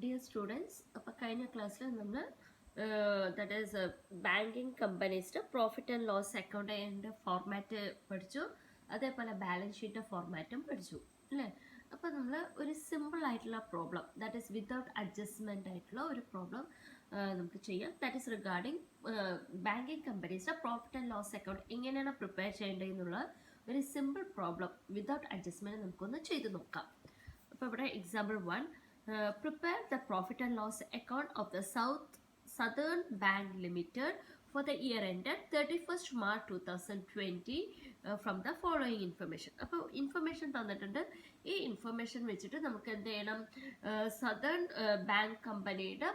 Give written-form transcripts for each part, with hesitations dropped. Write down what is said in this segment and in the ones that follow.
Dear students, അപ്പോൾ കഴിഞ്ഞ ക്ലാസ്സിൽ നമ്മൾ ദാറ്റ് ഈസ് ബാങ്കിങ് കമ്പനീസിൻ്റെ പ്രോഫിറ്റ് ആൻഡ് ലോസ് അക്കൗണ്ടിൻ്റെ ഫോർമാറ്റ് പഠിച്ചു. അതേപോലെ ബാലൻസ് ഷീറ്റ് ഫോർമാറ്റും പഠിച്ചു അല്ലേ. അപ്പോൾ നമ്മൾ ഒരു സിമ്പിൾ ആയിട്ടുള്ള problem that is without adjustment ആയിട്ടുള്ള ഒരു പ്രോബ്ലം നമുക്ക് ചെയ്യാം. ദാറ്റ് ഈസ് റിഗാർഡിങ് ബാങ്കിങ് കമ്പനീസിൻ്റെ പ്രോഫിറ്റ് ആൻഡ് ലോസ് അക്കൗണ്ട് എങ്ങനെയാണ് പ്രിപ്പയർ ചെയ്യേണ്ടതെന്നുള്ള ഒരു സിമ്പിൾ പ്രോബ്ലം വിതൗട്ട് അഡ്ജസ്റ്റ്മെൻറ്റ് നമുക്കൊന്ന് ചെയ്ത് നോക്കാം. അപ്പോൾ ഇവിടെ example 1, prepare the profit and loss account of the Southern Bank Limited for the year ended 31st March 2020 from the following information. അപ്പോൾ information തന്നിട്ടുണ്ട്. ഈ ഇൻഫർമേഷൻ വെച്ചിട്ട് നമുക്ക് എന്ത് ചെയ്യണം? സദേൺ ബാങ്ക് കമ്പനിയുടെ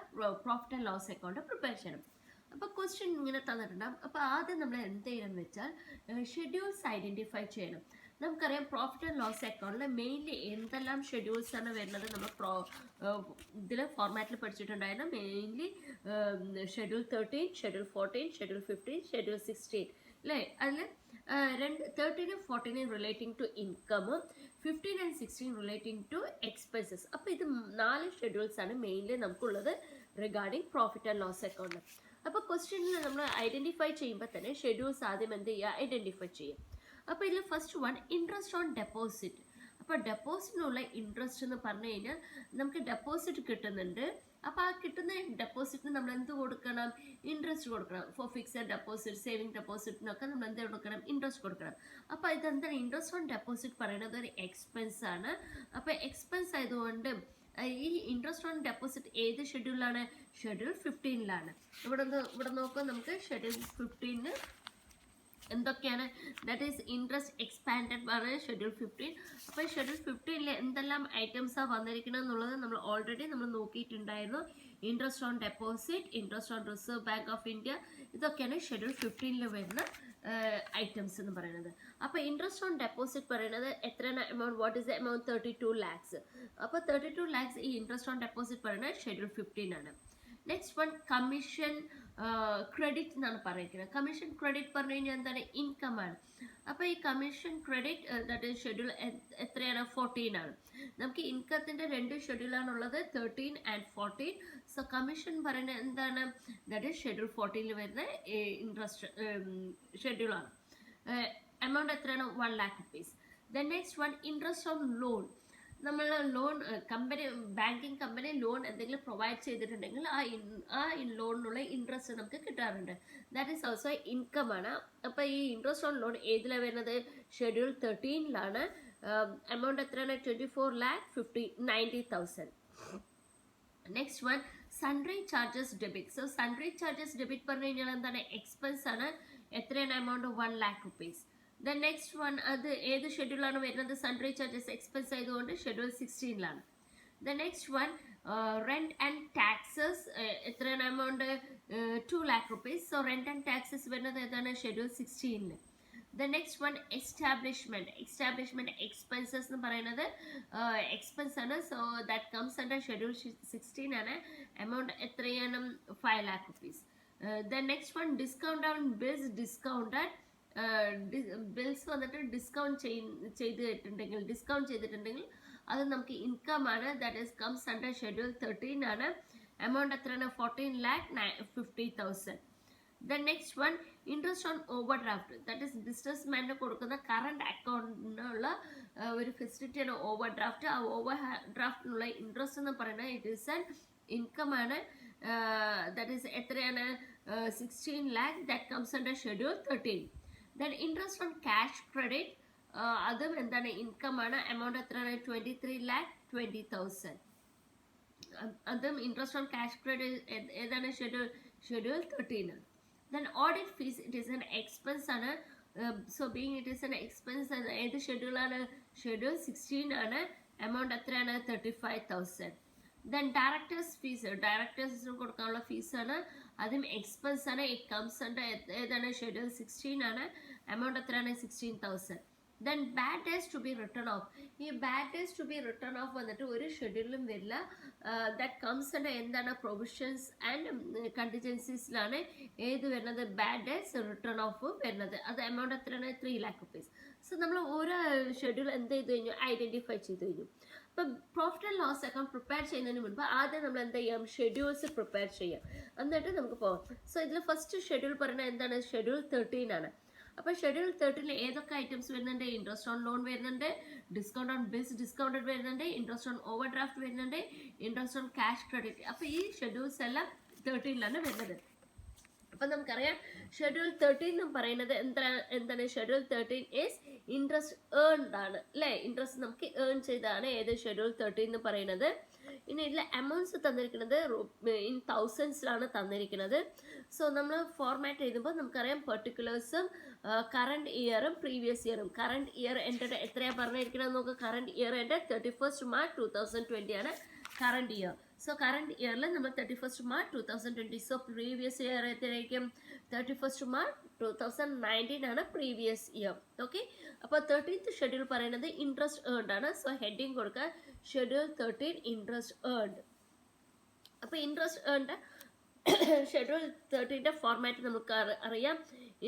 profit and loss account prepare ചെയ്യണം. അപ്പോൾ ക്വസ്റ്റ്യൻ ഇങ്ങനെ തന്നിട്ടുണ്ടാകും. അപ്പോൾ ആദ്യം നമ്മൾ എന്ത് ചെയ്യണം എന്ന് വെച്ചാൽ ഷെഡ്യൂൾസ് ഐഡൻറ്റിഫൈ ചെയ്യണം. നമുക്കറിയാം പ്രോഫിറ്റ് ആൻഡ് ലോസ് അക്കൗണ്ടിൽ മെയിൻലി എന്തെല്ലാം ഷെഡ്യൂൾസ് ആണ് വരുന്നത് നമ്മൾ ഇതിൽ ഫോർമാറ്റിൽ പഠിച്ചിട്ടുണ്ടായിരുന്നു. Mainly schedule 13, schedule 14, schedule 15, schedule 16 അല്ലേ. അതിൽ 13 14 റിലേറ്റിംഗ് ടു ഇൻകമും 15 and 16 റിലേറ്റിംഗ് ടു എക്സ്പെൻസസ്. അപ്പോൾ ഇത് 4 ഷെഡ്യൂൾസ് ആണ് മെയിൻലി നമുക്കുള്ളത് regarding profit and loss account. അപ്പോൾ ക്വസ്റ്റ്യനിൽ നമ്മൾ ഐഡൻറ്റിഫൈ ചെയ്യുമ്പോൾ തന്നെ ഷെഡ്യൂൾസ് ആദ്യം എന്ത് ചെയ്യുക? ഐഡൻറ്റിഫൈ ചെയ്യും. അപ്പോൾ ഇതിൽ first one interest on deposit. അപ്പോൾ ഡെപ്പോസിറ്റിനുള്ള ഇൻട്രസ്റ്റ് എന്ന് പറഞ്ഞു കഴിഞ്ഞാൽ നമുക്ക് ഡെപ്പോസിറ്റ് കിട്ടുന്നുണ്ട്. അപ്പോൾ ആ കിട്ടുന്ന ഡെപ്പോസിറ്റിന് നമ്മൾ എന്ത് കൊടുക്കണം? ഇൻട്രസ്റ്റ് കൊടുക്കണം. ഫോർ ഫിക്സഡ് ഡെപ്പോസിറ്റ്, സേവിങ് ഡെപ്പോസിറ്റിനൊക്കെ നമ്മൾ എന്ത് കൊടുക്കണം? ഇൻട്രസ്റ്റ് കൊടുക്കണം. അപ്പോൾ ഇതെന്താണ്? ഇൻട്രസ്റ്റ് ഓൺ ഡെപ്പോസിറ്റ് പറയുന്നത് ഒരു എക്സ്പെൻസ് ആണ്. അപ്പോൾ എക്സ്പെൻസ് ആയതുകൊണ്ട് ഈ ഇൻട്രസ്റ്റ് ഓൺ ഡെപ്പോസിറ്റ് ഏത് ഷെഡ്യൂളിലാണ്? ഷെഡ്യൂൾ 15ലാണ്. ഇവിടെ നോക്കുക, നമുക്ക് ഷെഡ്യൂൾ 15 എന്തൊക്കെയാണ്? ദാറ്റ് ഈസ് ഇൻട്രസ്റ്റ് എക്സ്പാൻഡഡ് ആണ് ഷെഡ്യൂൾ 15. അപ്പോൾ ഷെഡ്യൂൾ 15ൽ എന്തെല്ലാം ഐറ്റംസാണ് വന്നിരിക്കുന്നത് എന്നുള്ളത് നമ്മൾ ഓൾറെഡി നോക്കിയിട്ടുണ്ടായിരുന്നു. Interest on deposit, interest on reserve bank of India, ഇതൊക്കെയാണ് ഷെഡ്യൂൾ 15ൽ വരുന്ന ഐറ്റംസ് എന്ന് പറയുന്നത്. അപ്പോൾ ഇൻട്രസ്റ്റ് ഓൺ ഡെപ്പോസിറ്റ് പറയുന്നത് എത്രയാണ് amount? What is the amount? 32 lakhs. അപ്പോൾ 32 lakhs ഈ ഇൻട്രസ്റ്റ് ഓൺ ഡെപ്പോസിറ്റ് പറയുന്നത് ഷെഡ്യൂൾ 15 ആണ്. നെക്സ്റ്റ് വൺ കമ്മീഷൻ ക്രെഡിറ്റ് എന്നാണ് പറയുന്നത്. കമ്മീഷൻ ക്രെഡിറ്റ് പറഞ്ഞു കഴിഞ്ഞാൽ എന്താണ്? ഇൻകം ആണ്. അപ്പോൾ ഈ commission credit that is schedule എത്രയാണ്? 14 ആണ്. നമുക്ക് ഇൻകത്തിൻ്റെ 2 ഷെഡ്യൂളാണുള്ളത്, 13 and 14. സോ കമ്മീഷൻ പറയുന്നത് എന്താണ്? ദാറ്റ് ഈസ് ഷെഡ്യൂൾ 14ൽ വരുന്ന ഇൻട്രസ്റ്റ് ഷെഡ്യൂളാണ്. എമൗണ്ട് എത്രയാണ്? 1 lakh rupees. Then next one interest on loan. നമ്മൾ loan company banking company loan എന്തെങ്കിലും പ്രൊവൈഡ് ചെയ്തിട്ടുണ്ടെങ്കിൽ ആ ലോണിനുള്ള ഇൻട്രസ്റ്റ് നമുക്ക് കിട്ടാറുണ്ട്. ദാറ്റ് ഈസ് ഓൾസോ ഇൻകം ആണ്. അപ്പോൾ ഈ ഇൻട്രസ്റ്റ് ഓൺ ലോൺ ഏതിലാണ് വരുന്നത്? ഷെഡ്യൂൾ 13ലാണ്. എമൗണ്ട് എത്രയാണ്? 24,90,000. Next one sundry charges debit. So sundry charges debit പറഞ്ഞു കഴിഞ്ഞാൽ എന്താണ്? എക്സ്പെൻസ് ആണ്. എത്രയാണ് amount? 1 lakh rupees. Then next one അത് ഏത് ഷെഡ്യൂളാണ് വരുന്നത്? സൺട്രി ചാർജസ് എക്സ്പെൻസ് ആയതുകൊണ്ട് ഷെഡ്യൂൾ 16ലാണ്. The next one rent and taxes. എത്രയാണ് amount? 2 lakh rupees. So rent and taxes വരുന്നത് ഏതാണ്? ഷെഡ്യൂൾ 16ല്. The next one establishment expenses എന്ന് പറയുന്നത് എക്സ്പെൻസ് ആണ്. So that comes under schedule 16 ആണ്. എമൗണ്ട് എത്രയാണ്? 5 lakh rupees. The next one discount on bills. Discounted bills വന്നിട്ട് ഡിസ്കൗണ്ട് ചെയ്തിട്ടുണ്ടെങ്കിൽ അത് നമുക്ക് ഇൻകം ആണ്. That is comes under schedule 13 ആണ്. എമൗണ്ട് എത്രയാണ്? 14,50,000. Then next one interest on overdraft. That is ബിസിനസ്മാന് കൊടുക്കുന്ന കറണ്ട് അക്കൗണ്ടിനുള്ള ഒരു ഫെസിലിറ്റിയാണ് ഓവർ ഡ്രാഫ്റ്റ്. ആ ഓവർ ഡ്രാഫ്റ്റിനുള്ള ഇൻട്രസ്റ്റ് എന്ന് പറയുന്നത് ഇറ്റ് ഈസ് ആൻ ഇൻകം ആണ്. ദാറ്റ് ഈസ് എത്രയാണ്? 16 lakh. That comes under schedule 13. Then interest on cash credit, അതും എന്താണ്? ഇൻകം ആണ്. എമൗണ്ട് എത്രയാണ്? 23,20,000. അതും ഇൻട്രസ്റ്റ് ഓൺ ക്യാഷ് ക്രെഡിറ്റ് ഏതാണ്? ഷെഡ്യൂൾ 13 ആണ്. Then audit fees it is an expense ആണ്. So being it is an expense ഏത് ഷെഡ്യൂളാണ്? ഷെഡ്യൂൾ 16 ആണ്. എമൗണ്ട് എത്രയാണ്? 35,000. Then directors fees. ഡയറക്ടേഴ്സിന് കൊടുക്കാനുള്ള ഫീസാണ്. അതും എക്സ്പെൻസ് ആണ്. ഇറ്റ് കംസ് അണ്ടർ ഏതാണ്? ഷെഡ്യൂൾ 16 ആണ്. എമൗണ്ട് എത്രയാണ്? 16,000. Then bad debts to be written off. ഈ bad debts to be written off വന്നിട്ട് ഒരു ഷെഡ്യൂളിലും വരില്ല. ദാറ്റ് കംസ് അണ്ടർ എന്താണ്? പ്രൊവിഷൻസ് ആൻഡ് കണ്ടിജൻസീസിലാണ് ഏത് വരുന്നത്? ബാഡ് ഡേയ്സ് റിട്ടേൺ ഓഫ് വരുന്നത്. അത് എമൗണ്ട് എത്രയാണ്? 3 lakh rupees. സോ നമ്മൾ ഓരോ ഷെഡ്യൂൾ എന്ത് ചെയ്ത് കഴിഞ്ഞു? ഐഡൻറ്റിഫൈ ചെയ്ത് കഴിഞ്ഞു. ഇപ്പം profit and loss account prepare ചെയ്യുന്നതിന് മുൻപ് ആദ്യം നമ്മൾ എന്താ ചെയ്യാം, ഷെഡ്യൂൾസ് പ്രിപ്പയർ ചെയ്യാം, എന്നിട്ട് നമുക്ക് പോകാം. സോ ഇതിൽ ഫസ്റ്റ് ഷെഡ്യൂൾ പറയുന്നത് എന്താണ്, ഷെഡ്യൂൾ 13 ആണ്. അപ്പോൾ ഷെഡ്യൂൾ 13 ഏതൊക്കെ ഐറ്റംസ് വരുന്നുണ്ട്, ഇൻട്രസ്റ്റ് ഓൺ ലോൺ വരുന്നുണ്ട്, ഡിസ്കൗണ്ട് ഓൺ ബിൽസ് ഡിസ്കൗണ്ടഡ് വരുന്നുണ്ട്, ഇൻട്രസ്റ്റ് ഓൺ ഓവർ ഡ്രാഫ്റ്റ് വരുന്നുണ്ട്, ഇൻട്രസ്റ്റ് ഓൺ ക്യാഷ് ക്രെഡിറ്റ്. അപ്പോൾ ഈ ഷെഡ്യൂൾസ് എല്ലാം 13 വരുന്നത്. അപ്പം നമുക്കറിയാം ഷെഡ്യൂൾ 13 എന്ന് പറയുന്നത് എന്താണ് ഷെഡ്യൂൾ 13 ഈസ് ഇൻട്രസ്റ്റ് ഏൺഡ് ആണ് അല്ലേ, ഇൻട്രസ്റ്റ് നമുക്ക് ഏൺ ചെയ്താണ് ഏത് ഷെഡ്യൂൾ 13 എന്ന് പറയുന്നത്. ഇനി ഇതിലെ അമൗണ്ട്സ് തന്നിരിക്കുന്നത് ഇൻ തൗസൻഡ്സിലാണ് തന്നിരിക്കുന്നത്. സോ നമ്മൾ ഫോർമാറ്റ് എഴുതുമ്പോൾ നമുക്കറിയാം പെർട്ടിക്കുലേഴ്സും കറണ്ട് ഇയറും പ്രീവിയസ് ഇയറും. കറണ്ട് ഇയർ എൻ്റെ എത്രയാണ് പറഞ്ഞിരിക്കുന്നത് നോക്കുക, കറണ്ട് ഇയർ എൻ്റെ 31 മാർച്ച് 2020 ആണ് കറണ്ട് ഇയർ. സോ കറണ്ട് ഇയറിൽ നമ്മൾ 31 മാർച്ച് 2020. സോ പ്രീവിയസ് ഇയർ എത്രയായിരിക്കും, 31 മാർച്ച് 2019 ആണ് പ്രീവിയസ് ഇയർ. ഓക്കെ, അപ്പോൾ 13th ഷെഡ്യൂൾ പറയുന്നത് ഇൻട്രസ്റ്റ് ഏൺഡ് ആണ്. സോ ഹെഡിങ് കൊടുക്കുക ഷെഡ്യൂൾ 13 ഇൻട്രസ്റ്റ് ഏൺഡ്. അപ്പോൾ ഇൻട്രസ്റ്റ് ഏൺഡ് ഷെഡ്യൂൾ 13ന്റെ ഫോർമാറ്റ് നമുക്ക് അറിയാം.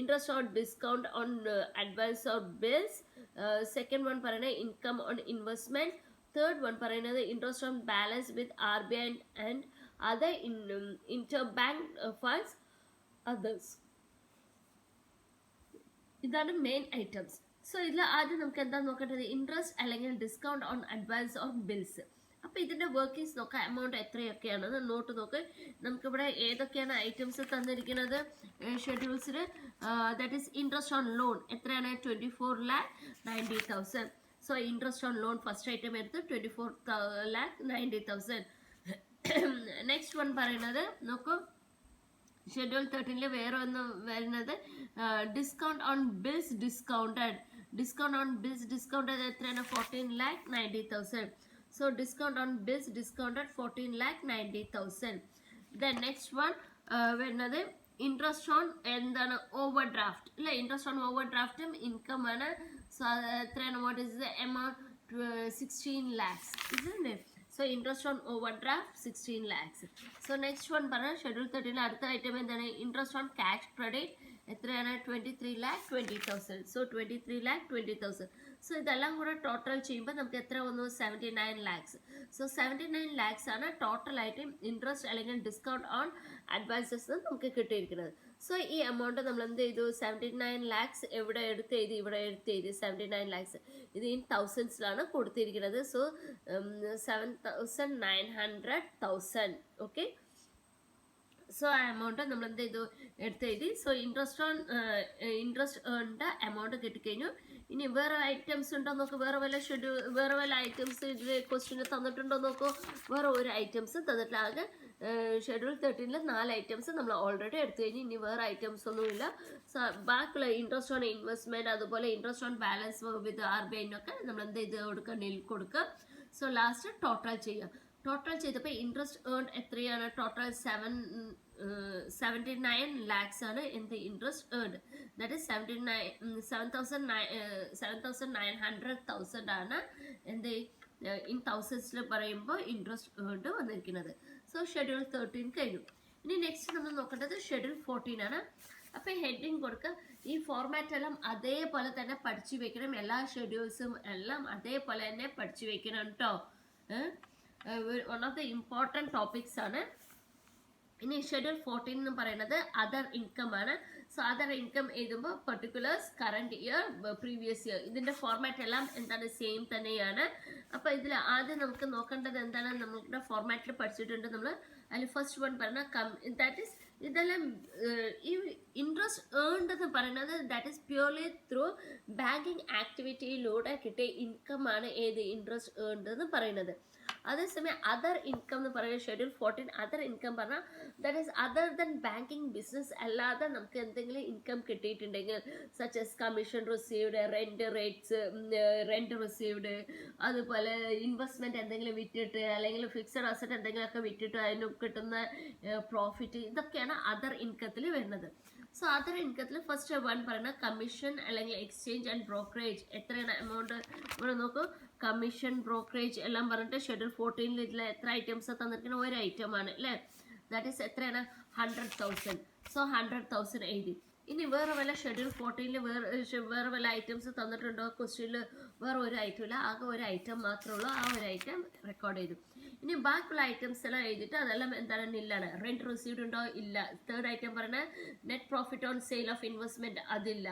Interest on discount on advance or bills. Second one പറയുന്നത് income on investment. Third one പറയുന്നത് interest on balance with RBI and other interbank funds others. ഇതാണ് main items. So ഇതിൽ ആദ്യം നമുക്ക് എന്താ നോക്കേണ്ടത്, ഇൻട്രസ്റ്റ് അല്ലെങ്കിൽ discount on advance or bills. അപ്പോൾ ഇതിൻ്റെ വർക്കിങ്സ് നോക്കാം, എമൗണ്ട് എത്രയൊക്കെയാണെന്ന് നോട്ട് നോക്ക്. നമുക്കിവിടെ ഏതൊക്കെയാണ് ഐറ്റംസ് തന്നിരിക്കുന്നത് ഷെഡ്യൂൾസിൽ. That is interest on loan എത്രയാണ്, 24,90,000. So interest on loan first item എടുത്ത് 24,90,000. നെക്സ്റ്റ് വൺ പറയുന്നത് നോക്കൂ, ഷെഡ്യൂൾ 13 വേറെ ഒന്ന് വരുന്നത് discount on bills discounted. Discount on bills discounted എത്രയാണ്, 14,90,000. So discount on bills discounted 14,90,000. Then next one വരുന്നത് ഇൻട്രസ്റ്റ് ഓൺ എന്താണ്, ഓവർ ഡ്രാഫ്റ്റ് അല്ലേ. ഇൻട്രസ്റ്റ് ഓൺ ഓവർ ഡ്രാഫ്റ്റും ഇൻകം ആണ്. സോ എത്രയാണ്, what is the amount, 16 lakhs, isn't it? So interest on overdraft 16 lakhs. So next one പറഞ്ഞ schedule 13 അടുത്ത item എന്താണ്, interest on cash credit എത്രയാണ്, 23,20,000. So 23,20,000. So ഇതെല്ലാം കൂടെ ടോട്ടൽ ചെയ്യുമ്പോൾ നമുക്ക് എത്ര വന്നു, 79 lakhs. സോ 79 lakhs ആണ് ടോട്ടലായിട്ട് ഇൻട്രസ്റ്റ് അല്ലെങ്കിൽ ഡിസ്കൗണ്ട് ഓൺ അഡ്വാൻസസ് നമുക്ക് കിട്ടിയിരിക്കുന്നത്. സോ ഈ എമൗണ്ട് നമ്മൾ എന്ത് ചെയ്തു, 79 lakhs എവിടെ എടുത്തെഴുതി, ഇവിടെ എടുത്തെഴുതി 79 lakhs. ഇത് ഇൻ തൗസൻഡ്സിലാണ് കൊടുത്തിരിക്കുന്നത്. സോ 7,900,000. ഓക്കെ, സോ ആ എമൗണ്ട് നമ്മൾ എന്ത് ചെയ്തു, എടുത്തെഴുതി. So interest on interest earned amount കിട്ടിക്കഴിഞ്ഞു. ഇനി വേറെ ഐറ്റംസ് ഉണ്ടോ നോക്കൂ, വേറെ വല്ല ഐറ്റംസ് ഇതിൽ ക്വസ്റ്റ്യന് തന്നിട്ടുണ്ടോ നോക്കൂ. വേറെ ഒരു ഐറ്റംസ് തന്നിട്ടില്ല. ആകെ ഷെഡ്യൂൾ 13 4 ഐറ്റംസ് നമ്മൾ ഓൾറെഡി എടുത്തു കഴിഞ്ഞു. ഇനി വേറെ ഐറ്റംസ് ഒന്നുമില്ല. സോ ബാക്കിയുള്ള ഇൻട്രസ്റ്റ് ഓൺ ഇൻവെസ്റ്റ്മെന്റ്, അതുപോലെ interest on balance with RBI ഒക്കെ നമ്മൾ എന്ത് ചെയ്ത് കൊടുക്കുക. സോ ലാസ്റ്റ് ടോട്ടൽ ചെയ്യുക. ടോട്ടൽ ചെയ്തപ്പോൾ ഇൻട്രസ്റ്റ് ഏൺഡ് എത്രയാണ്, ടോട്ടൽ 79 lakhs ആണ് എന്ത് ഇൻട്രസ്റ്റ് ഏൺഡ്. ദാറ്റ് ഈസ് 7,900,000 ആണ് എന്ത് ഇൻ തൗസൻഡ്സിൽ പറയുമ്പോൾ ഇൻട്രസ്റ്റ് ഏൺഡ് വന്നിരിക്കുന്നത്. സോ ഷെഡ്യൂൾ 13 കഴിഞ്ഞു. ഇനി നെക്സ്റ്റ് നമ്മൾ നോക്കേണ്ടത് ഷെഡ്യൂൾ 14 ആണ്. അപ്പോൾ ഹെഡിങ് കൊടുക്കുക. ഈ ഫോർമാറ്റ് എല്ലാം അതേപോലെ തന്നെ പഠിച്ചു വെക്കണം. എല്ലാ ഷെഡ്യൂൾസും എല്ലാം അതേപോലെ തന്നെ പഠിച്ചു വെക്കണം കേട്ടോ. One of the important topics ആണ്. ഇനി ഷെഡ്യൂൾ 14 എന്ന് പറയുന്നത് അതർ ഇൻകം ആണ്. സോ അതർ ഇൻകം എഴുതുമ്പോൾ particulars, current year, previous year, ഇതിൻ്റെ ഫോർമാറ്റ് എല്ലാം എന്താണ്, സെയിം തന്നെയാണ്. അപ്പോൾ ഇതിൽ ആദ്യം നമുക്ക് നോക്കേണ്ടത് എന്താണ്, നമ്മുടെ ഫോർമാറ്റിൽ പഠിച്ചിട്ടുണ്ട് നമ്മൾ. അതിൽ ഫസ്റ്റ് വൺ പറഞ്ഞ ദാറ്റ് ഈസ് ഇതെല്ലാം ഈ ഇൻട്രസ്റ്റ് ഏൺഡ് എന്ന് പറയുന്നത് that is purely through banking ആക്ടിവിറ്റിയിലൂടെ കിട്ടിയ ഇൻകം ആണ് ഏത് ഇൻട്രസ്റ്റ് ഏൺഡ് എന്ന് പറയുന്നത്. അതേസമയം അതർ ഇൻകം എന്ന് പറയുന്നത് ഷെഡ്യൂൾ 14 അതർ ഇൻകം പറഞ്ഞാൽ that is other than banking business അല്ലാതെ നമുക്ക് എന്തെങ്കിലും ഇൻകം കിട്ടിയിട്ടുണ്ടെങ്കിൽ such as commission received, rent received, അതുപോലെ ഇൻവെസ്റ്റ്മെന്റ് എന്തെങ്കിലും വിറ്റിട്ട് അല്ലെങ്കിൽ ഫിക്സഡ് അസറ്റ് എന്തെങ്കിലുമൊക്കെ വിറ്റിട്ട് അതിന് കിട്ടുന്ന പ്രോഫിറ്റ്, ഇതൊക്കെയാണ് അതർ ഇൻകത്തിൽ വരുന്നത്. സോ അതർ ഇൻകത്തിൽ ഫസ്റ്റ് വൺ പറയുന്ന കമ്മീഷൻ അല്ലെങ്കിൽ എക്സ്ചേഞ്ച് ആൻഡ് ബ്രോക്കറേജ് എത്രയാണ് എമൗണ്ട് ഇവിടെ നോക്കൂ. കമ്മീഷൻ, ബ്രോക്കറേജ് എല്ലാം പറഞ്ഞിട്ട് ഷെഡ്യൂൾ 14 ഇതിൽ എത്ര ഐറ്റംസ് തന്നിരിക്കുന്ന ഒരു ഐറ്റം ആണ് അല്ലേ. ദാറ്റ് ഈസ് എത്രയാണ്, 100,000. സോ 100,000 എഴുതി. ഇനി വേറെ വല്ല ഷെഡ്യൂൾ 14 വേറെ വല്ല ഐറ്റംസ് തന്നിട്ടുണ്ടോ? ക്വസ്റ്റ്യനിൽ വേറെ ഒരു ഐറ്റം ഇല്ല, ആകെ ഒരു ഐറ്റം മാത്രമേ ഉള്ളൂ. ആ ഒരു ഐറ്റം റെക്കോർഡ് ചെയ്തു. ഇനി ബാക്കിയുള്ള ഐറ്റംസ് എല്ലാം എഴുതിയിട്ട് അതെല്ലാം എന്താണ് നില്ലാണ്. റെന്റ് റിസീവ്ഡ് ഉണ്ടോ? ഇല്ല. തേർഡ് ഐറ്റം പറയുന്നത് net profit on sale of investment, അതില്ല.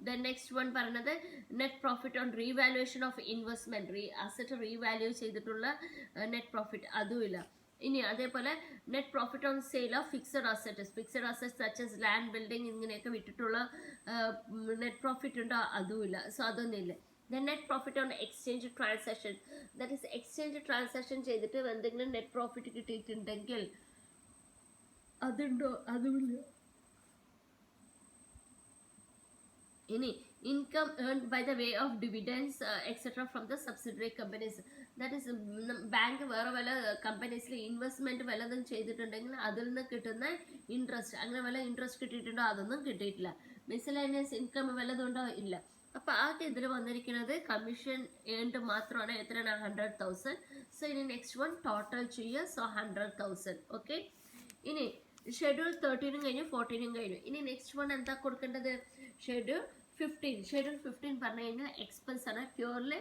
ദെൻ നെക്സ്റ്റ് വൺ പറയുന്നത് net profit on revaluation of investment, asset revalue ചെയ്തിട്ടുള്ള നെറ്റ് പ്രോഫിറ്റ്, അതുമില്ല. ഇനി അതേപോലെ net profit on sale of fixed assets such as land, building ഇങ്ങനെയൊക്കെ വിട്ടിട്ടുള്ള net profit ഉണ്ടോ? അതുമില്ല. So അതൊന്നുമില്ല. Then net profit on exchange transaction, that is exchange transaction ചെയ്തിട്ട് എന്തെങ്കിലും നെറ്റ് പ്രോഫിറ്റ് കിട്ടിയിട്ടുണ്ടെങ്കിൽ അതുണ്ടോ? അതുമില്ല. ഇനി income earned by the way of dividends etcetera from the subsidiary companies, that is bank വേറെ വല്ല കമ്പനീസിൽ ഇൻവെസ്റ്റ്മെന്റ് വല്ലതും ചെയ്തിട്ടുണ്ടെങ്കിൽ അതിൽ നിന്ന് കിട്ടുന്ന ഇൻട്രസ്റ്റ്, അങ്ങനെ വല്ല ഇൻട്രസ്റ്റ് കിട്ടിയിട്ടുണ്ടോ? അതൊന്നും കിട്ടിയിട്ടില്ല. മിസലേനിയസ് ഇൻകം വല്ലതും ഉണ്ടോ? ഇല്ല. അപ്പൊ ആദ്യം ഇതിൽ വന്നിരിക്കുന്നത് കമ്മീഷൻ ഏൺഡ് മാത്രമാണ്. എത്രയാണ്? 100,000. സോ ഇനി നെക്സ്റ്റ് വൺ ടോട്ടൽ ചെയ്യുക. സോ 100,000. ഓക്കെ. ഇനി ഷെഡ്യൂൾ 13 കഴിഞ്ഞു, 14 കഴിഞ്ഞു. ഇനി നെക്സ്റ്റ് വൺ എന്താ കൊടുക്കേണ്ടത്? ഷെഡ്യൂൾ 15 പറഞ്ഞു കഴിഞ്ഞാൽ എക്സ്പെൻസ് ആണ്. പ്യൂർലി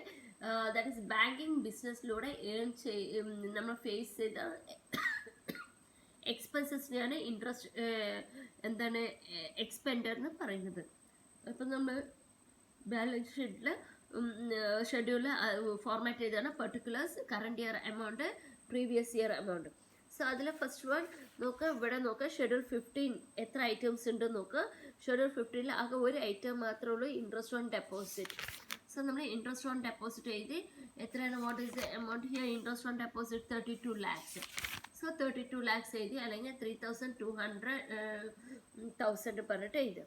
ദാറ്റ് ഈസ് ബാങ്കിങ് ബിസിനസ്സിലൂടെ നമ്മൾ ഫേസ് ചെയ്ത എക്സ്പെൻസസിനെയാണ് ഇൻട്രസ്റ്റ് എന്താണ് എക്സ്പെൻഡർ എന്ന് പറയുന്നത്. അപ്പം നമ്മൾ ബാലൻസ് ഷീറ്റിൽ ഷെഡ്യൂളിൽ ഫോർമാറ്റ് ചെയ്താണ് particulars, current year amount, previous year amount. So അതിൽ ഫസ്റ്റ് വൺ നോക്കുക. ഇവിടെ നോക്കുക ഷെഡ്യൂൾ 15 എത്ര ഐറ്റംസ് ഉണ്ട് നോക്കുക. ഷെഡ്യൂൾ 15 ആകെ ഒരു ഐറ്റം മാത്രമേ ഉള്ളൂ, ഇൻട്രസ്റ്റ് ഓൺ ഡെപ്പോസിറ്റ്. സോ നമ്മൾ ഇൻട്രസ്റ്റ് ഓൺ ഡെപ്പോസിറ്റ് എഴുതി. എത്രയാണ്? What is the amount here? Interest on deposit 32 lakhs. So 32 lakhs എഴുതി, അല്ലെങ്കിൽ 3,200,000 പറഞ്ഞിട്ട് എഴുതുക.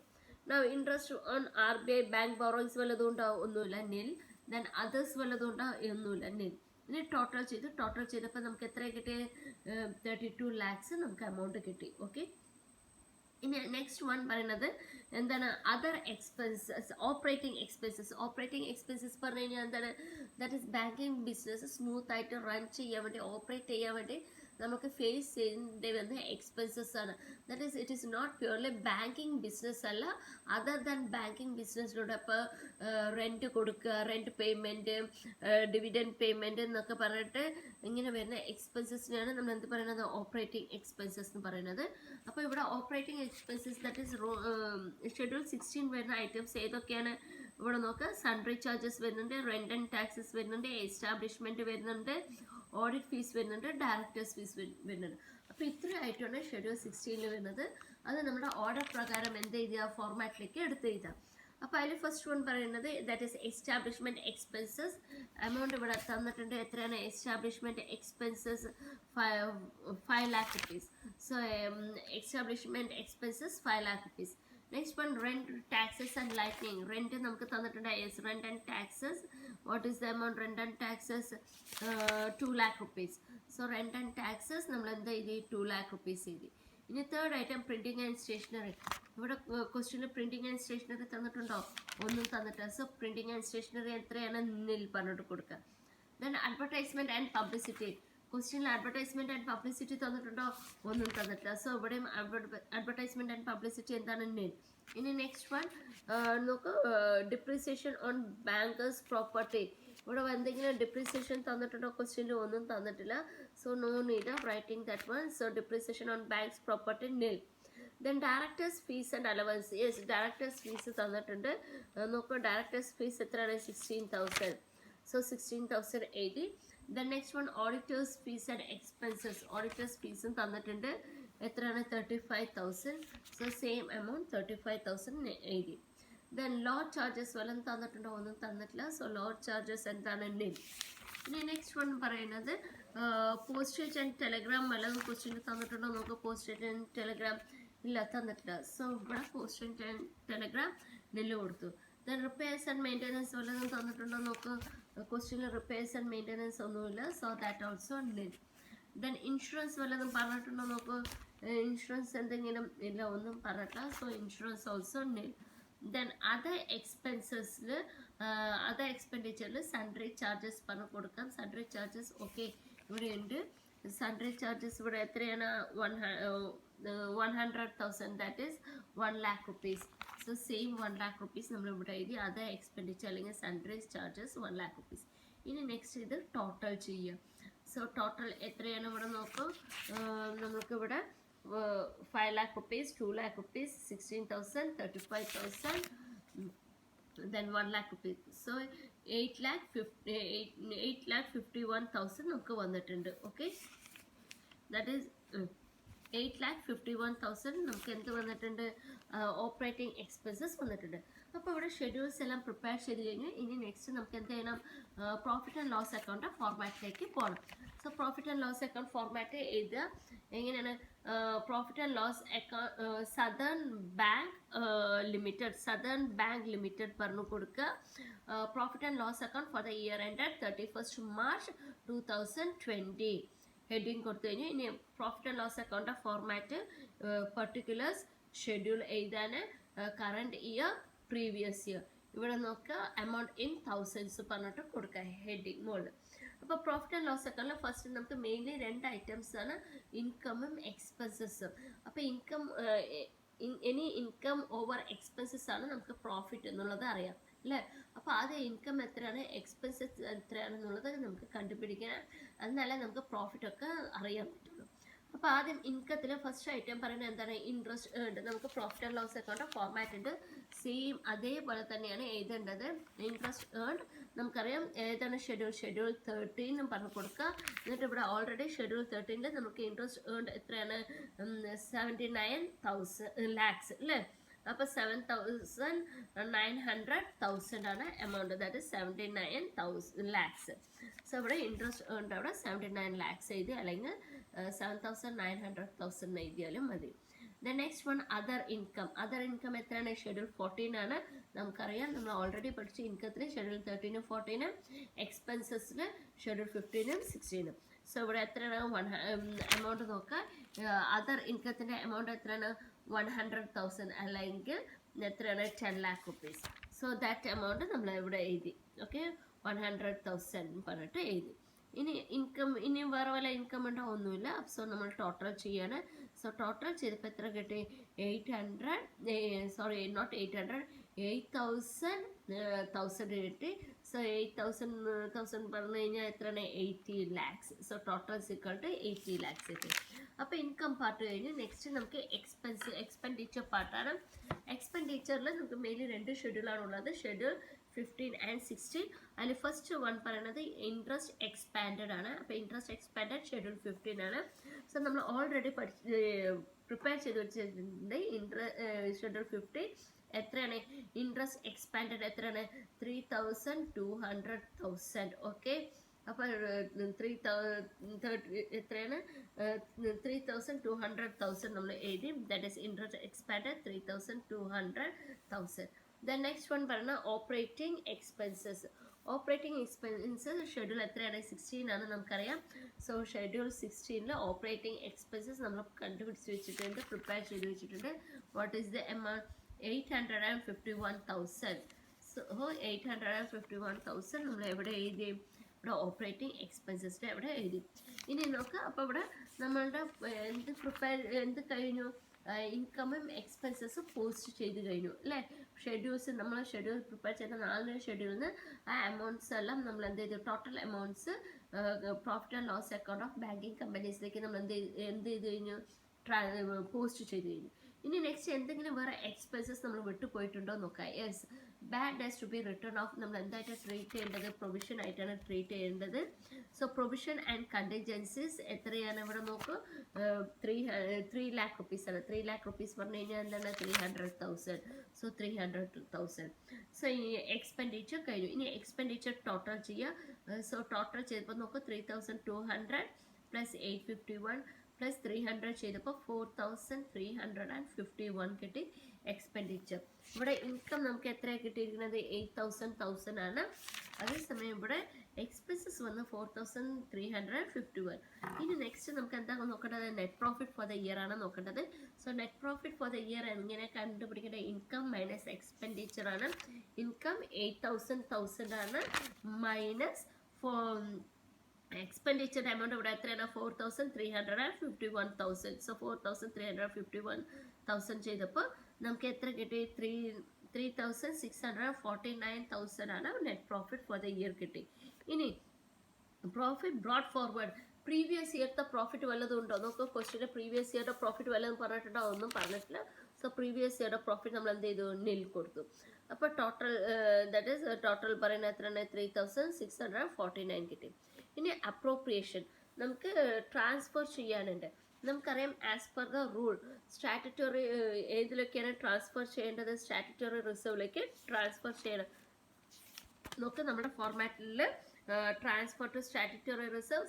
Now interest on RBI bank borrowings വല്ലതും ഉണ്ടോ? ഒന്നുമില്ല, നിൽ. ദെൻ അതേഴ്സ് വല്ലതും ഉണ്ടോ? ഒന്നുമില്ല, നിൽ. ഇനി ടോട്ടൽ ചെയ്തപ്പോൾ നമുക്ക് എത്ര കിട്ടി? 32 lakhs നമുക്ക് എമൗണ്ട് കിട്ടി. ഓക്കെ. ഇനി നെക്സ്റ്റ് വൺ പറയുന്നത് എന്താണ്? അതർ എക്സ്പെൻസസ്, ഓപ്പറേറ്റിംഗ് എക്സ്പെൻസസ് പറഞ്ഞു കഴിഞ്ഞാൽ എന്താണ്? That is banking business smooth ആയിട്ട് റൺ ചെയ്യാൻ വേണ്ടി, ഓപ്പറേറ്റ് ചെയ്യാൻ വേണ്ടി നമുക്ക് ഫേസ് ചെയ്യേണ്ടി വന്ന എക്സ്പെൻസസ് ആണ്. That is it is not purely banking business അല്ല, അതർ ദാൻ ബാങ്കിങ് ബിസിനസ്സിലൂടെ ഇപ്പോൾ റെൻറ്റ് കൊടുക്കുക, റെൻറ്റ് പേയ്മെൻറ്റ്, ഡിവിഡൻഡ് പേയ്മെൻറ്റ് എന്നൊക്കെ പറഞ്ഞിട്ട് ഇങ്ങനെ വരുന്ന എക്സ്പെൻസസിനെയാണ് നമ്മൾ എന്ത് പറയുന്നത്? ഓപ്പറേറ്റിംഗ് എക്സ്പെൻസസ് എന്ന് പറയുന്നത്. അപ്പോൾ ഇവിടെ operating expenses that is schedule 16 വരുന്ന ഐറ്റംസ് ഏതൊക്കെയാണ്? ഇവിടെ നോക്കുക. സൺട്രി ചാർജസ് വരുന്നുണ്ട്, റെന്റ് ആൻഡ് ടാക്സസ് വരുന്നുണ്ട്, എസ്റ്റാബ്ലിഷ്മെന്റ് വരുന്നുണ്ട്, ഓഡിറ്റ് ഫീസ് വരുന്നുണ്ട്, ഡയറക്ടേഴ്സ് ഫീസ് വരുന്നുണ്ട്. അപ്പോൾ ഇത്രയും ആയിട്ടാണ് ഷെഡ്യൂൾ 16 വരുന്നത്. അത് നമ്മുടെ ഓർഡർ പ്രകാരം എന്ത് ചെയ്യുക? ഫോർമാറ്റിലേക്ക് എടുത്ത് എഴുതാം. അപ്പോൾ അതിൽ ഫസ്റ്റ് വൺ പറയുന്നത് that is establishment expenses. Amount ഇവിടെ തന്നിട്ടുണ്ട്. എത്രയാണ് establishment expenses? 5 lakh rupees. So establishment expenses 5 lakh rupees. Next one rent, taxes and lightning. Rent നമുക്ക് തന്നിട്ടുണ്ട്. Yes, rent and taxes. What is the amount? Rent and taxes 2 lakh rupees. So rent and taxes നമ്മൾ എന്താ എഴുതി? 2 lakh rupees എഴുതി. ഇനി third item printing and stationery. ഇവിടെ ക്വസ്റ്റ്യനിൽ printing and stationery തന്നിട്ടുണ്ടോ? ഒന്നും തന്നിട്ടില്ല. സോ പ്രിന്റിംഗ് ആൻഡ് സ്റ്റേഷനറി എത്രയാണ്? നിൽ പറഞ്ഞിട്ട് കൊടുക്കുക. Then advertisement and publicity. ക്വസ്റ്റ്യനിൽ അഡ്വർടൈസ്മെന്റ് ആൻഡ് പബ്ലിസിറ്റി തന്നിട്ടുണ്ടോ? ഒന്നും തന്നിട്ടില്ല. സോ ഇവിടെയും അഡ്വർടൈസ്മെന്റ് ആൻഡ് പബ്ലിസിറ്റി എന്താണ്? നിൽ. ഇനി നെക്സ്റ്റ് വൺ നോക്ക്. Depreciation on bankers property. ഇവിടെ എന്തെങ്കിലും ഡിപ്രീസിയേഷൻ തന്നിട്ടുണ്ടോ? ക്വസ്റ്റ്യനിൽ ഒന്നും തന്നിട്ടില്ല. So no need of writing that one. So depreciation on banks property nil. Then directors fees and allowance. Yes, directors fees തന്നിട്ടുണ്ട്. നോക്കൂ, ഡയറക്ടേഴ്സ് ഫീസ് എത്രയാണ്? 16,000. സോ 16,000 എഴുതി. Then next one auditors fees and expenses. Auditors ഫീസും തന്നിട്ടുണ്ട്. എത്രയാണ്? 35,000. So same amount 35,000 എഴുതി. Then law charges വല്ലതും തന്നിട്ടുണ്ടോ? ഒന്നും തന്നിട്ടില്ല. സോ ലോ ചാർജസ് എന്താണ്? നിൽ. ഇനി നെക്സ്റ്റ് വൺ പറയുന്നത് പോസ്റ്റേജ് ആൻഡ് ടെലഗ്രാം വല്ലതും ക്വസ്റ്റ്യൻ തന്നിട്ടുണ്ടോ? നോക്ക്. പോസ്റ്റേജ് ആൻഡ് ടെലഗ്രാം ഇല്ല, തന്നിട്ടില്ല. സോ ഇവിടെ പോസ്റ്റേജ് ആൻഡ് ടെലഗ്രാം നിൽ കൊടുത്തു. ദെൻ റിപ്പയർസ് ആൻഡ് മെയിൻ്റെനൻസ് വല്ലതും തന്നിട്ടുണ്ടോ? നോക്ക്. ക്വസ്റ്റ്യനിൽ റിപ്പയർസ് ആൻഡ് മെയിൻ്റെനൻസ് ഒന്നുമില്ല. So that also nil. Then insurance വല്ലതും പറഞ്ഞിട്ടുണ്ടോ? നോക്ക്. ഇൻഷുറൻസ് എന്തെങ്കിലും ഇല്ല, ഒന്നും പറഞ്ഞിട്ടില്ല. So insurance also nil. Then other എക്സ്പെൻസസിൽ അതർ എക്സ്പെൻഡിച്ചറിൽ സൺട്രി ചാർജസ് പറഞ്ഞു കൊടുക്കാം. സൺട്രി ചാർജസ് ഓക്കെ ഇവിടെ ഉണ്ട്. സൺട്രി ചാർജസ് ഇവിടെ എത്രയാണ്? 100,000. That is 1 lakh rupees. So same 1 lakh rupees നമ്മൾ ഇവിടെ എഴുതി. അതർ എക്സ്പെൻഡിച്ചർ അല്ലെങ്കിൽ സൺഡ്രീസ് ചാർജസ് 1 lakh rupees. ഇനി നെക്സ്റ്റ് ഇത് ടോട്ടൽ ചെയ്യുക. സോ ടോട്ടൽ എത്രയാണ് ഇവിടെ നോക്കും. നമുക്കിവിടെ 5 lakh rupees, 2 lakh rupees, 16,000, 35,000, then 1 lakh rupees. So 8,51,000 നമുക്ക് വന്നിട്ടുണ്ട്. ഓക്കെ, ദാറ്റ് ഈസ് 8,51,000 നമുക്ക് എന്ത് വന്നിട്ടുണ്ട്, ഓപ്പറേറ്റിംഗ് എക്സ്പെൻസസ് വന്നിട്ടുണ്ട്. അപ്പോൾ ഇവിടെ ഷെഡ്യൂൾസ് എല്ലാം പ്രിപ്പയർ ചെയ്ത് കഴിഞ്ഞ് ഇനി നെക്സ്റ്റ് നമുക്ക് എന്ത് ചെയ്യണം, പ്രോഫിറ്റ് ആൻഡ് ലോസ് അക്കൗണ്ട് ഫോർമാറ്റിലേക്ക് പോകണം. So profit and loss account format എഴുതുക. എങ്ങനെയാണ്, profit and loss account southern bank limited പറഞ്ഞു കൊടുക്കുക. Profit and loss account for the year ended 31st March 2020 heading കൊടുത്തു കഴിഞ്ഞു. ഇനി profit and loss account format particulars schedule എഴുതാൻ current year, previous year. ഇവിടെ നോക്കുക, എമൗണ്ട് ഇൻ തൗസൻഡ്സ് പറഞ്ഞിട്ട് കൊടുക്കുക ഹെഡിങ് മുകളിൽ. അപ്പോൾ പ്രോഫിറ്റ് ആൻഡ് ലോസ് അക്കൗണ്ടിൽ ഫസ്റ്റ് നമുക്ക് മെയിൻലി 2 items ആണ്, ഇൻകമും എക്സ്പെൻസസും. അപ്പോൾ എനി ഇൻകം ഓവർ എക്സ്പെൻസസ് ആണ് നമുക്ക് പ്രോഫിറ്റ് എന്നുള്ളത് അറിയാം അല്ലേ. അപ്പോൾ ആദ്യം ഇൻകം എത്രയാണ്, എക്സ്പെൻസസ് എത്രയാണെന്നുള്ളത് നമുക്ക് കണ്ടുപിടിക്കാൻ, എന്നാലേ നമുക്ക് പ്രോഫിറ്റ് ഒക്കെ അറിയാൻ പറ്റുള്ളൂ. അപ്പോൾ ആദ്യം ഇൻകത്തിൽ ഫസ്റ്റ് ഐറ്റം പറയുന്നത് എന്താണ്, ഇൻട്രസ്റ്റ് ഏൺഡ്. നമുക്ക് profit and loss account format ഉണ്ട്, സെയിം അതേപോലെ തന്നെയാണ് എഴുതേണ്ടത്. ഇൻട്രസ്റ്റ് ഏൺഡ് നമുക്കറിയാം ഏതാണ് ഷെഡ്യൂൾ 13 പറഞ്ഞു കൊടുക്കുക. എന്നിട്ട് ഇവിടെ ഓൾറെഡി ഷെഡ്യൂൾ 13 നമുക്ക് ഇൻട്രസ്റ്റ് ഏൺഡ് എത്രയാണ്, 79,000 lakhs അല്ലേ. അപ്പോൾ 7,900,000 ആണ് amount, that is 79,000 lakhs. So ഇവിടെ ഇൻട്രസ്റ്റ് ഏൺഡ് അവിടെ 79 lakhs എഴുതി, അല്ലെങ്കിൽ 7,900,000 എഴുതിയാലും മതി. The next one other income. Other income എത്രയാണ്, ഷെഡ്യൂൾ 14 ആണ്. നമുക്കറിയാം, നമ്മൾ ഓൾറെഡി പഠിച്ച ഇൻകത്തിൽ ഷെഡ്യൂൾ 13 14, എക്സ്പെൻസസിൽ ഷെഡ്യൂൾ 15 16. സോ ഇവിടെ എത്രയാണ് എമൗണ്ട് നോക്കുക. അതർ ഇൻകത്തിൻ്റെ എമൗണ്ട് എത്രയാണ്, 100,000 അല്ലെങ്കിൽ എത്രയാണ്, 10 lakh rupees. So that amount നമ്മൾ ഇവിടെ എഴുതി. ഓക്കെ, 100,000 പറഞ്ഞിട്ട് എഴുതി. ഇനി വേറെ വല്ല ഇൻകം ഉണ്ടോ, ഒന്നുമില്ല. സോ നമ്മൾ ടോട്ടൽ ചെയ്യാണ്. സോ ടോട്ടൽ ചെയ്തപ്പോൾ എത്ര കിട്ടി, 8,000 കിട്ടി. സോ 8,000 പറഞ്ഞു കഴിഞ്ഞാൽ എത്രയാണ്, 80 lakhs. So total equal to 80 lakhs കിട്ടി. അപ്പോൾ ഇൻകം പാർട്ട് കഴിഞ്ഞ് നെക്സ്റ്റ് നമുക്ക് എക്സ്പെൻഡിച്ചർ പാർട്ടാണ്. എക്സ്പെൻഡിച്ചറിൽ നമുക്ക് മെയിൻലി 2 ഷെഡ്യൂളാണുള്ളത്, ഷെഡ്യൂൾ 15 and 16. അതിൽ ഫസ്റ്റ് വൺ പറയുന്നത് ഇൻട്രസ്റ്റ് എക്സ്പാൻഡഡ് ആണ്. അപ്പോൾ ഇൻട്രസ്റ്റ് എക്സ്പാൻഡഡ് ഷെഡ്യൂൾ 15 ആണ്. സോ നമ്മൾ ഓൾറെഡി പ്രിപ്പയർ ചെയ്ത് വെച്ചിട്ടുണ്ട്. ഷെഡ്യൂൾ 15 എത്രയാണ്, ഇൻട്രസ്റ്റ് എക്സ്പാൻഡഡ് എത്രയാണ്, 3,200,000. ഓക്കെ, അപ്പോൾ എത്രയാണ്, 3,200,000 നമ്മൾ എഴുതി. That is interest expanded 3,200,000. The next one പറഞ്ഞ operating expenses. Operating expenses schedule എത്രയാണ്, 16 ആണ് നമുക്കറിയാം. സോ ഷെഡ്യൂൾ 16 ഓപ്പറേറ്റിംഗ് എക്സ്പെൻസസ് നമ്മൾ കണ്ടുപിടിച്ച് വെച്ചിട്ടുണ്ട്, പ്രിപ്പയർ ചെയ്ത് വെച്ചിട്ടുണ്ട്. What is the amount, 851,000. So 851,000 നമ്മൾ എവിടെ എഴുതി, ഇവിടെ ഓപ്പറേറ്റിംഗ് എക്സ്പെൻസസിൻ്റെ എവിടെ എഴുതി. ഇനി നോക്കുക, അപ്പോൾ ഇവിടെ നമ്മളുടെ എന്ത് കഴിഞ്ഞു, ഇൻകമും എക്സ്പെൻസസും പോസ്റ്റ് ചെയ്ത് കഴിഞ്ഞു അല്ലേ. ഷെഡ്യൂൾസ് നമ്മൾ ഷെഡ്യൂൾ പ്രിപ്പയർ ചെയ്ത 4 ഷെഡ്യൂളിൽ നിന്ന് ആ എമൗണ്ട്സ് എല്ലാം നമ്മൾ എന്ത് ചെയ്തു, total amounts profit and loss account of banking കമ്പനീസിലേക്ക് നമ്മൾ എന്ത് ചെയ്ത് കഴിഞ്ഞു, പോസ്റ്റ് ചെയ്ത് കഴിഞ്ഞു. ഇനി നെക്സ്റ്റ് എന്തെങ്കിലും വേറെ എക്സ്പെൻസസ് നമ്മൾ വിട്ടുപോയിട്ടുണ്ടോ നോക്കാം. Yes, bad debts to be written off നമ്മൾ എന്തായിട്ടാണ് ട്രീറ്റ് ചെയ്യേണ്ടത്, പ്രൊവിഷൻ ആയിട്ടാണ് ട്രീറ്റ് ചെയ്യേണ്ടത്. സോ പ്രൊവിഷൻ ആൻഡ് കണ്ടിൻജൻസീസ് എത്രയാണ് ഇവിടെ നോക്കൂ, 3 lakh rupees ആണ്. 3 lakh rupees പറഞ്ഞു കഴിഞ്ഞാൽ എന്താണ്, 300,000. സോ 300,000. സോ ഈ എക്സ്പെൻഡിച്ചർ കഴിഞ്ഞു. ഇനി എക്സ്പെൻഡിച്ചർ ടോട്ടൽ ചെയ്യുക. സോ ടോട്ടൽ ചെയ്തപ്പോൾ നോക്കൂ, 3,200 പ്ലസ് 851 പ്ലസ് 300 ചെയ്തപ്പോൾ 4,351 കിട്ടി എക്സ്പെൻഡിച്ചർ. ഇവിടെ ഇൻകം നമുക്ക് എത്രയാണ് കിട്ടിയിരിക്കുന്നത്, 8,000 ആണ്. അതേസമയം ഇവിടെ എക്സ്പെൻസസ് വന്ന് 4,351. ഇനി നെക്സ്റ്റ് നമുക്ക് എന്താ നോക്കേണ്ടത്, net profit for the year ആണ് നോക്കേണ്ടത്. So net profit for the year എങ്ങനെ കണ്ടുപിടിക്കേണ്ടത്, ഇൻകം മൈനസ് എക്സ്പെൻഡിച്ചർ ആണ്. ഇൻകം 8,000 ആണ്, മൈനസ് എക്സ്പെൻഡിച്ചർ എമൗണ്ട് ഇവിടെ എത്രയാണ്, 4,351,000. സോ 4,351,000 ചെയ്തപ്പോൾ നമുക്ക് എത്ര കിട്ടി? 3,649,000 ആണ് net profit for the year കിട്ടി. ഇനി പ്രോഫിറ്റ് ബ്രോട്ട് ഫോർവേഡ്, പ്രീവിയസ് ഇയർത്തെ പ്രോഫിറ്റ് വല്ലതും ഉണ്ടോ നോക്കുക. ക്വസ്റ്റ്യൻ്റെ പ്രീവിയസ് ഇയറുടെ പ്രോഫിറ്റ് വല്ലതും പറഞ്ഞിട്ടുണ്ടോ? ഒന്നും പറഞ്ഞിട്ടില്ല. സോ പ്രീവിയസ് ഇയറുടെ പ്രോഫിറ്റ് നമ്മൾ എന്ത് ചെയ്തു? നിൽ കൊടുത്തു. അപ്പോൾ ടോട്ടൽ ദാറ്റ് ഈസ് ടോട്ടൽ പറയുന്നത് എത്രയാണ്? 3,649 കിട്ടി. ഇനി അപ്രോപ്രിയേഷൻ, നമുക്ക് ട്രാൻസ്ഫർ ചെയ്യാനുണ്ട്. നമുക്കറിയാം as per the rule statutory ഏതിലൊക്കെയാണ് ട്രാൻസ്ഫർ ചെയ്യേണ്ടത്? സ്റ്റാറ്റുറ്ററി റിസർവിലേക്ക് ട്രാൻസ്ഫർ ചെയ്യണം. നോക്ക് നമ്മുടെ ഫോർമാറ്റിൽ transfer to statutory reserve,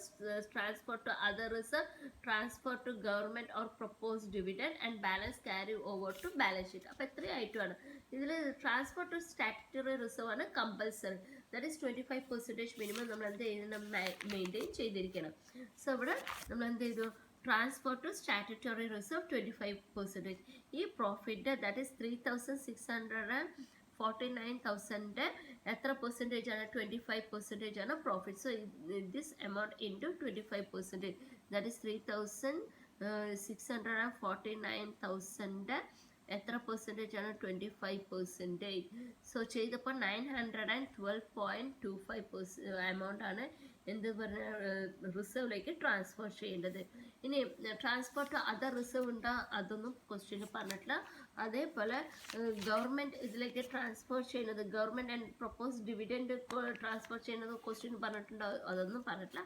transfer to other reserve, transfer to government or propose dividend and balance carry over to balance sheet. അപ്പോൾ എത്ര ഐറ്റമാണ് ഇതിൽ? ട്രാൻസ്ഫർ ടു സ്റ്റാറ്റുറ്ററി റിസർവ് ആണ് കമ്പൽസറി. ദാറ്റ് ഈസ് 25% മിനിമം നമ്മൾ എന്ത് ചെയ്യണം? മെയിൻറ്റെയിൻ ചെയ്തിരിക്കണം. സോ ഇവിടെ നമ്മൾ എന്ത് ചെയ്തു? Transfer to statutory reserve 25%. ഈ പ്രോഫിറ്റ് ദാറ്റ് ഈസ് 3,649,000 എത്ര പെർസെൻറ്റേജ് ആണ്? 25% ആണ് profit. So this amount into 25%, that is 3,649,000 എത്ര പെർസെൻറ്റേജ് ആണ്? 25%. സോ ചെയ്തപ്പോൾ 912.25% എമൗണ്ട് ആണ് എന്ത് പറഞ്ഞ റിസർവിലേക്ക് ട്രാൻസ്ഫർ ചെയ്യേണ്ടത്. ഇനി ട്രാൻസ്ഫർ ടു അതർ റിസർവ് ഉണ്ടോ? അതൊന്നും ക്വസ്റ്റ്യന് പറഞ്ഞിട്ടില്ല. അതേപോലെ ഗവൺമെൻറ് ഇതിലേക്ക് ട്രാൻസ്ഫർ ചെയ്യുന്നത്, government and propose dividend transfer ചെയ്യുന്നത് ക്വസ്റ്റ്യൻ പറഞ്ഞിട്ടുണ്ടോ? അതൊന്നും പറഞ്ഞിട്ടില്ല.